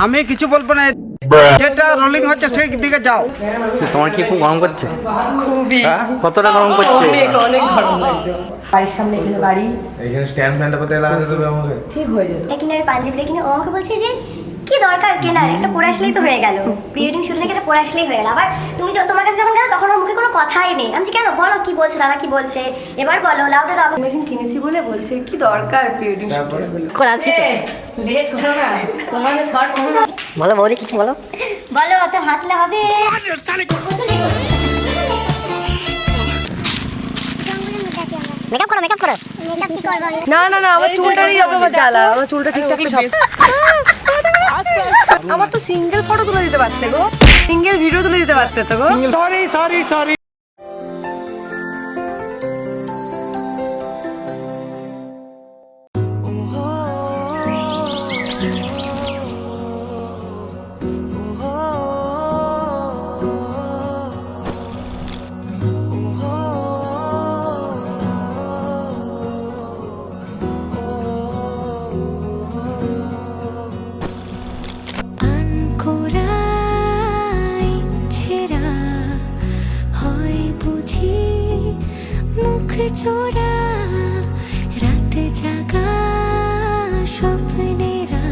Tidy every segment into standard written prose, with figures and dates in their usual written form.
আমি কিছু বলবো না, যেটা রোলিং হচ্ছে সেই দিকে যাও। তোমার কি খুব গরম করছে? খুবই। কতটা গরম করছে? অনেক গরম লাগছে। বাড়ির সামনে এখানে বাড়ি, এখানে স্ট্যান্ড ফ্যানটা কোথায় লাগাতে দেবে আমাকে? ঠিক হয়ে যেত। কিনে আমি পাঞ্জাবিটা কিনে ও আমাকে বলছে যে কি দরকার কেনার, একটা পরে আসলেই তো হয়ে গেল, প্রি ওয়েডিং শুট নাকি একটা পরে আসলেই হয়ে গেল। আবার তুমি তোমার কাছে যখন গেলো তখন ওর মুখে কোনো কথাই নেই। আমি কেন, বলো কি বলছে দাদা, কি বলছে এবার বলো, লাউডে দাও। ইমেজিন কিনেছি বলে বলছে কি দরকার প্রি ওয়েডিং শুটের বলে। লেট করো না, তোমার শর্ট করো না। বলো বৌদি, কিছু বলো। বলো তো হাতলে হবে। মেকআপ করো, মেকআপ করো। মেকআপ কি করব আমি? না না না, আমার চুলটা নিয়ে যত আমার জ্বালা, আমার চুলটা ঠিক থাকলে সব। আমার তো সিঙ্গেল ফটো তুলে দিতে পারতে গো, সিঙ্গেল ভিডিও তুলে দিতে পারতে তো গো। সরি। চোরা রাত জাগা স্বপ্নেরা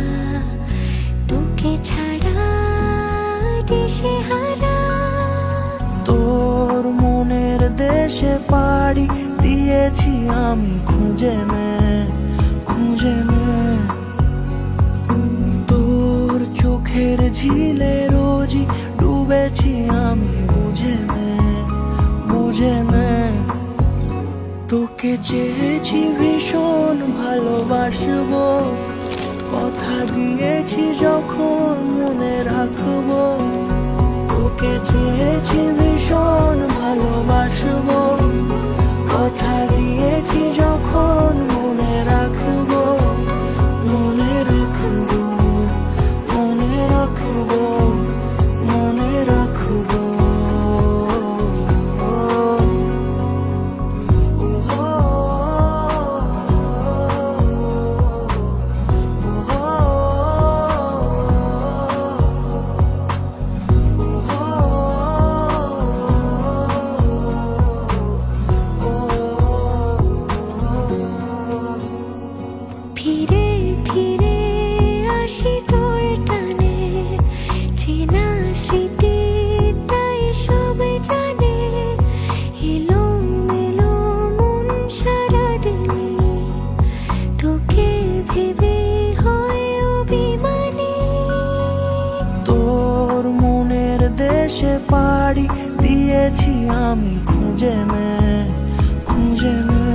তোকে ছাড়া দিশেহারা। তোর মনের দেশে পাড়ি দিয়েছি আমি খুঁজে নে, খুঁজে নে। তোর চোখের ঝিলে রোজই ডুবেছি আমি, বুঝে নে, বুঝে নে। তোকে চেয়েছি ভীষণ ভালোবাসবো, কথা দিয়েছি যখন মনে রাখবো। তোকে চেয়েছি ভীষণ ভালোবাসবো, কথা দিয়েছি যখন মনে রাখবো, মনে রাখবো, মনে রাখবো, মনে রাখবো। ফিরে ফিরে আসি তোর টানে, চেনা স্মৃতি তাই সব জানে। এলো মেলো মন সারাদিনে, তোকে ভেবে হয় অভিমানী। তোর মনের দেশে পাড়ি দিয়েছি আমি খুঁজে নে, খুঁজে নে।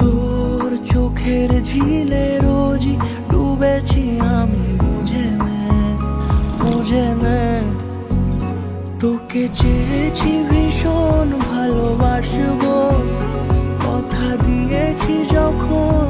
তোর চোখের ঝিলে রোজই ডুবেছি আমি, বুঝে নে, বুঝে নে। তোকে চেয়েছি ভীষণ ভালোবাসবো, কথা দিয়েছি যখন